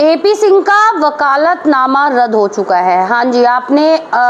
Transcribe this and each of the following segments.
AP Singh का वकालतनामा रद्द हो चुका है। हाँ जी, आपने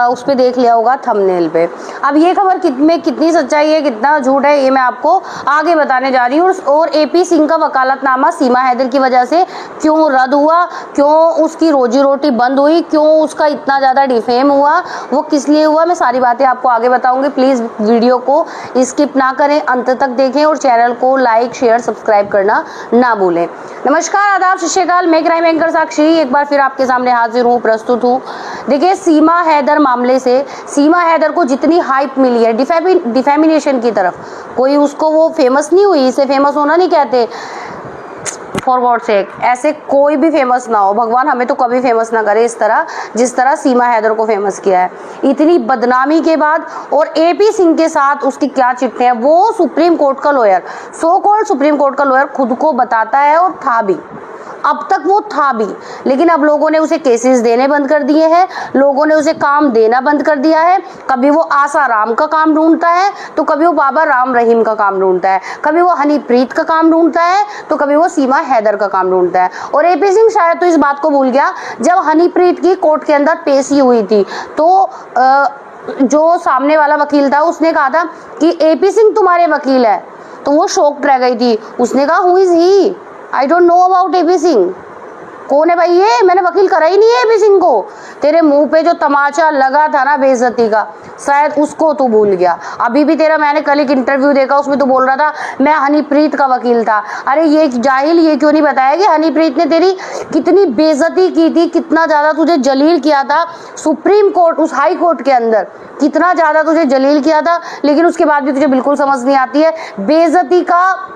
उस पे देख लिया होगा थंबनेल पे। अब ये खबर में कितनी सच्चाई है, कितना झूठ है, ये मैं आपको आगे बताने जा रही हूँ। और एपी सिंह का वकालतनामा सीमा हैदर की वजह से क्यों रद्द हुआ, क्यों उसकी रोजी रोटी बंद हुई, क्यों उसका इतना ज़्यादा डिफेम हुआ, वो किस लिए हुआ, मैं सारी बातें आपको आगे बताऊँगी। प्लीज़ वीडियो को स्किप ना करें, अंत तक देखें और चैनल को लाइक शेयर सब्सक्राइब करना ना भूलें। नमस्कार, आदाब, सत श्री अकाल। मैं क्राइम एंकर साक्षी एक बार फिर आपके सामने हाजिर हूँ, प्रस्तुत हूँ। देखिए, सीमा हैदर मामले से सीमा हैदर को जितनी हाइप मिली है डिफेमिनेशन की तरफ, कोई उसको वो फेमस नहीं हुई, इसे फेमस होना नहीं कहते। फॉर गॉड सेक, ऐसे कोई भी फेमस ना हो, भगवान हमें तो कभी फेमस ना करे इस तरह जिस तरह सीमा हैदर को फेमस किया है। इतनी बदनामी के बाद, और एपी सिंह के साथ उसकी क्या चिट्ठे हैं, वो सुप्रीम कोर्ट का lawyer, so called supreme court का लॉयर खुद को बताता है, और था भी, अब तक वो था भी। लेकिन अब लोगों ने उसे केसेस देने बंद कर दिए हैं, लोगों ने उसे काम देना बंद कर दिया है। कभी वो आसा राम का काम ढूंढता है, तो कभी वो बाबा राम रहीम का काम ढूंढता है, कभी वो हनीप्रीत का काम ढूंढता है, तो कभी वो सीमा हैदर का काम ढूंढता है। और एपी सिंह शायद तो इस बात को भूल गया, जब हनीप्रीत की कोर्ट के अंदर पेशी हुई थी तो जो सामने वाला वकील था उसने कहा था कि एपी सिंह तुम्हारे वकील है, तो वो शॉक्ड रह गई थी। उसने कहा who is he, I don't know about AP Singh. कौन है भाई ये, मैंने वकील करा ही नहीं है एपी सिंह को। तेरे मुंह पे जो तमाचा लगा था ना बेइज्जती का, शायद उसको तू भूल गया। अभी भी तेरा, मैंने कल एक इंटरव्यू देखा, उसमें तू बोल रहा था मैं हनीप्रीत का वकील था। अरे ये जाहिल, ये क्यों नहीं बताया कि हनीप्रीत ने तेरी कितनी बेइज्जती की थी, कितना ज्यादा तुझे जलील किया था सुप्रीम कोर्ट, उस हाई कोर्ट के अंदर कितना ज्यादा तुझे जलील किया था। लेकिन उसके बाद भी तुझे बिल्कुल समझ नहीं आती है बेइज्जती का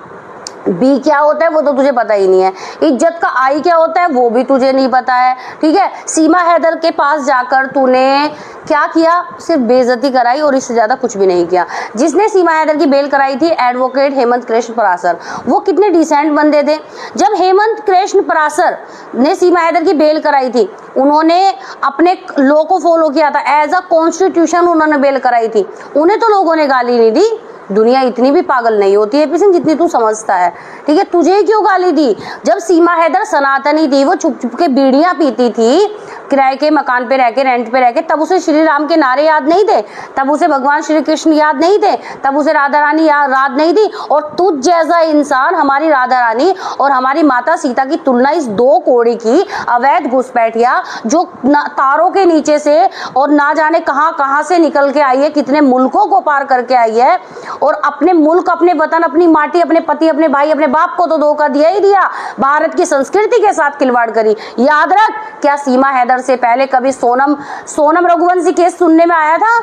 बी क्या होता है, वो तो तुझे पता ही नहीं है। इज्जत का आई क्या होता है, वो भी तुझे नहीं पता है। ठीक है, सीमा हैदर के पास जाकर तूने क्या किया, सिर्फ बेइज्जती कराई और इससे ज्यादा कुछ भी नहीं किया। जिसने सीमा हैदर की बेल कराई थी एडवोकेट हेमंत कृष्ण पराशर, वो कितने डिसेंट बंदे थे। जब हेमंत कृष्ण पराशर ने सीमा हैदर की बेल कराई थी, उन्होंने अपने लॉ को फॉलो किया था, एज अ कॉन्स्टिट्यूशन उन्होंने बेल कराई थी, उन्हें तो लोगों ने गाली नहीं दी। दुनिया इतनी भी पागल नहीं होती है एपी सिंह जितनी तू समझता है। ठीक है, तुझे क्यों गाली दी? जब सीमा हैदर सनातनी थी, वो छुप छुप के बीड़ियां पीती थी, किराए के मकान पे रह के, रेंट पे रह के, तब उसे श्री राम के नारे याद नहीं थे, तब उसे भगवान श्री कृष्ण याद नहीं थे, तब उसे राधा रानी याद नहीं थी। और तुझ जैसा इंसान हमारी राधा रानी और हमारी माता सीता की तुलना इस दो कोड़ी की अवैध घुसपैठिया जो तारों के नीचे से और ना जाने कहां से निकल के आई है, कितने मुल्कों को पार करके आई है, और अपने मुल्क, अपने वतन, अपनी माटी, अपने पति, अपने भाई, अपने बाप को तो धोखा दिया ही दिया, भारत की संस्कृति के साथ खिलवाड़ करी। याद रख, क्या सीमा हैदर से पहले कभी सोनम रघुवंशी केस सुनने में आया था?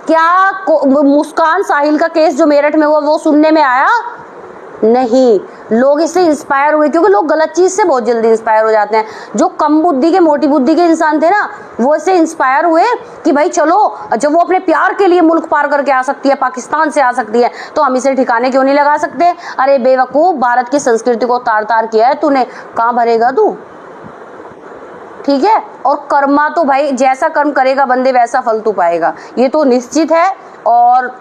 क्या मुस्कान साहिल का केस जो मेरठ में हुआ वो सुनने में आया? नहीं। लोग इससे इंस्पायर हुए, क्योंकि लोग गलत चीज से बहुत जल्दी इंस्पायर हो जाते हैं। जो कम बुद्धि के, मोटी बुद्धि के इंसान थे ना, वो इससे इंस्पायर हुए कि भाई चलो, जब वो अपने प्यार के लिए मुल्क पार करके आ सकती है, पाकिस्तान से आ सकती है, तो हम इसे ठिकाने क्यों नहीं लगा सकते? अरे बेवकूफ, भारत की संस्कृति को तार तार किया है तूने, कहाँ भरेगा तू? ठीक है, और कर्मा तो भाई जैसा कर्म करेगा बंदे वैसा फल तू पाएगा, ये तो निश्चित है। और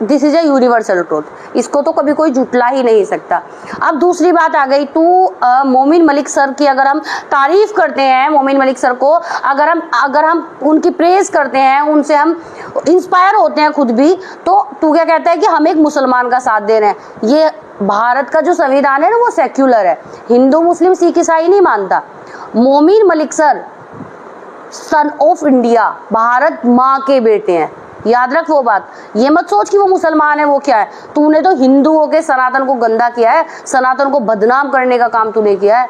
this is a universal truth, इसको तो कभी कोई जुटला ही नहीं सकता। अब दूसरी बात आ गई, तू मोमिन मलिक सर की अगर हम तारीफ करते हैं, मोमिन मलिक सर को अगर हम उनकी प्रेज करते हैं, उनसे हम इंस्पायर होते हैं खुद भी, तो तू क्या कहता है कि हम एक मुसलमान का साथ दे रहे हैं। ये भारत का जो संविधान है ना, वो सेक्युलर है, हिंदू मुस्लिम सिख ईसाई नहीं मानता। मोमिन Malik sir son of India, Bharat माँ के बेटे हैं, याद रख वो बात। ये मत सोच कि वो मुसलमान है, वो क्या है। तूने तो हिंदू होके सनातन को गंदा किया है, सनातन को बदनाम करने का काम तूने किया है।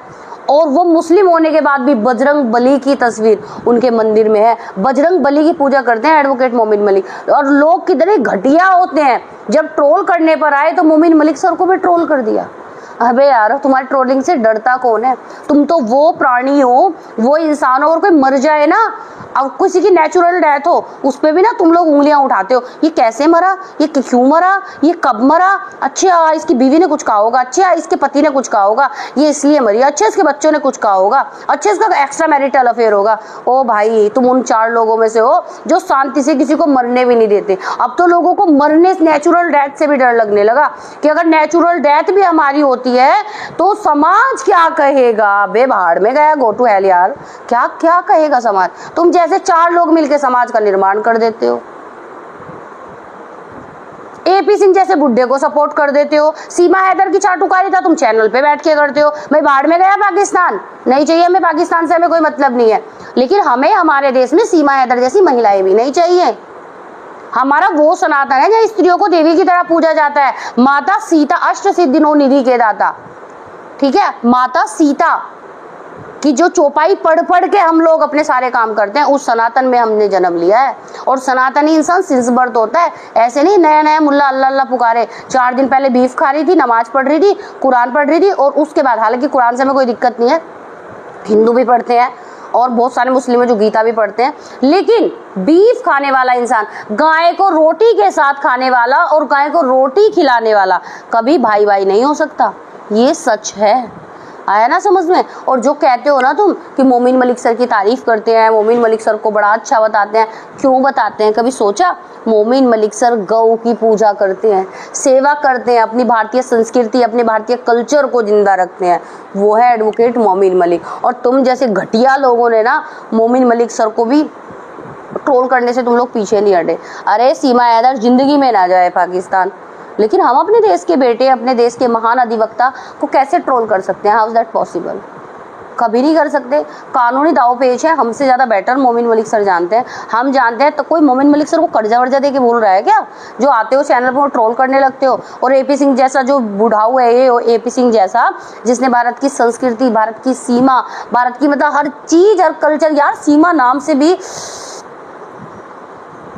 और वो मुस्लिम होने के बाद भी बजरंग बली की तस्वीर उनके मंदिर में है, बजरंग बली की पूजा करते हैं एडवोकेट मोमिन मलिक। और लोग कितने घटिया होते हैं, जब ट्रोल करने पर आए तो मोमिन मलिक सर को भी ट्रोल कर दिया। अबे यार, तुम्हारी ट्रोलिंग से डरता कौन है? तुम तो वो प्राणी हो, वो इंसान हो, और कोई मर जाए ना, अब किसी की नेचुरल डेथ हो, उस पे भी ना तुम लोग उंगलियां उठाते हो, ये कैसे मरा, ये क्यों मरा, ये कब मरा, अच्छा इसकी बीवी ने कुछ कहा होगा, अच्छा इसके पति ने कुछ कहा होगा, ये इसलिए मरी, अच्छा इसके बच्चों ने कुछ कहा होगा, अच्छा इसका एक्स्ट्रा मैरिटल अफेयर होगा। ओ भाई, तुम उन 4 लोगों में से हो जो शांति से किसी को मरने भी नहीं देते। अब तो लोगों को मरने, नेचुरल डेथ से भी डर लगने लगा कि अगर नेचुरल डेथ भी हमारी होती करती है तो समाज क्या कहेगा? बे भाड़ में गया, गो टू हेल यार। क्या क्या कहेगा समाज? तुम जैसे 4 लोग मिलकर समाज का निर्माण कर देते हो। एपी सिंह जैसे बुड्ढे को सपोर्ट कर देते हो। सीमा हैदर की चाटुकारिता तुम चैनल पे बैठ के करते हो। भाई भाड़ में गया पाकिस्तान, नहीं चाहिए हमें पाकिस्तान से, हमें कोई मतलब नहीं है। लेकिन हमें हमारे देश में सीमा हैदर जैसी महिलाएं भी नहीं चाहिए। हमारा वो सनातन है जहाँ स्त्रियों को देवी की तरह पूजा जाता है। माता सीता अष्ट सिद्धि निधि के दाता, ठीक है, माता सीता कि जो चौपाई पढ़ पढ़ के हम लोग अपने सारे काम करते हैं, उस सनातन में हमने जन्म लिया है। और सनातनी इंसान सिंस बर्थ होता है, ऐसे नहीं नया नया मुल्ला अल्लाह अल्लाह पुकारे। 4 दिन पहले बीफ खा रही थी, नमाज पढ़ रही थी, कुरान पढ़ रही थी, और उसके बाद, हालांकि कुरान से हमें कोई दिक्कत नहीं है, हिंदू भी पढ़ते हैं और बहुत सारे मुस्लिम है जो गीता भी पढ़ते हैं, लेकिन बीफ खाने वाला इंसान, गाय को रोटी के साथ खाने वाला और गाय को रोटी खिलाने वाला कभी भाई भाई नहीं हो सकता। ये सच है। आया ना समझ में? और जो कहते हो ना तुम कि मोमिन मलिक सर की तारीफ करते हैं, मोमिन मलिक सर को बड़ा अच्छा बताते हैं, क्यों बताते हैं? कभी सोचा? मोमिन मलिक सर गौ की पूजा करते हैं, सेवा करते हैं, अपनी भारतीय संस्कृति, अपने भारतीय कल्चर को जिंदा रखते हैं। वो है एडवोकेट मोमिन मलिक। और तुम जैसे घटिया लोगों ने ना मोमिन मलिक सर को भी ट्रोल करने से तुम लोग पीछे नहीं हटे। अरे सीमा हैदर जिंदगी में ना जाए पाकिस्तान, लेकिन हम अपने देश के बेटे, अपने देश के महान अधिवक्ता को कैसे ट्रोल कर सकते हैं? How is that possible? कभी नहीं कर सकते। कानूनी दाव पेच है, हमसे ज़्यादा बेटर मोमिन मलिक सर जानते हैं। हम जानते हैं तो कोई मोमिन मलिक सर को कर्जा वर्जा दे के बोल रहा है क्या? जो आते हो चैनल पर ट्रोल करने लगते हो। और एपी सिंह जैसा जो बुढ़ाऊ है, ये एपी सिंह जैसा जिसने भारत की संस्कृति, भारत की सीमा, भारत की मतलब हर चीज़, हर कल्चर, यार सीमा नाम से भी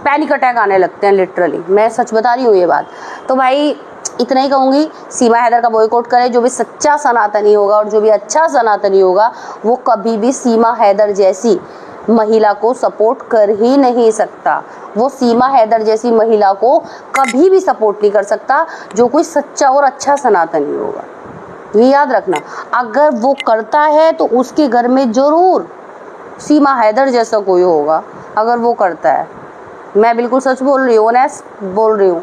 पैनिक अटैक आने लगते हैं लिटरली। मैं सच बता रही हूँ ये बात। तो भाई इतना ही कहूँगी, सीमा हैदर का बॉयकॉट करे। जो भी सच्चा सनातनी होगा और जो भी अच्छा सनातनी होगा, वो कभी भी सीमा हैदर जैसी महिला को सपोर्ट कर ही नहीं सकता। वो सीमा हैदर जैसी महिला को कभी भी सपोर्ट नहीं कर सकता, जो कोई सच्चा और अच्छा सनातनी होगा। ये याद रखना। अगर वो करता है तो उसके घर में ज़रूर सीमा हैदर जैसा कोई होगा, अगर वो करता है। मैं बिल्कुल सच बोल रही हूँ, ऑनेस्ट बोल रही हूँ,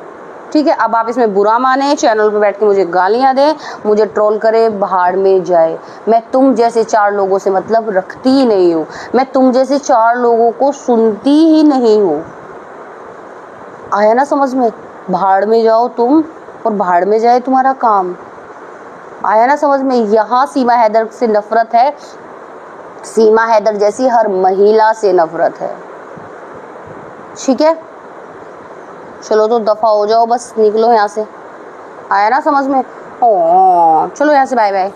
ठीक है? अब आप इसमें बुरा माने, चैनल पे बैठ के मुझे गालियाँ दें, मुझे ट्रोल करे, भाड़ में जाए। मैं तुम जैसे 4 लोगों से मतलब रखती ही नहीं हूँ। मैं तुम जैसे 4 लोगों को सुनती ही नहीं हूँ। आया ना समझ में? भाड़ में जाओ तुम और भाड़ में जाए तुम्हारा काम। आया ना समझ में? यहाँ सीमा हैदर से नफरत है, सीमा हैदर जैसी हर महिला से नफरत है, ठीक है? चलो तो दफा हो जाओ, बस निकलो यहाँ से। आया ना समझ में? ओ चलो यहाँ से, बाय बाय।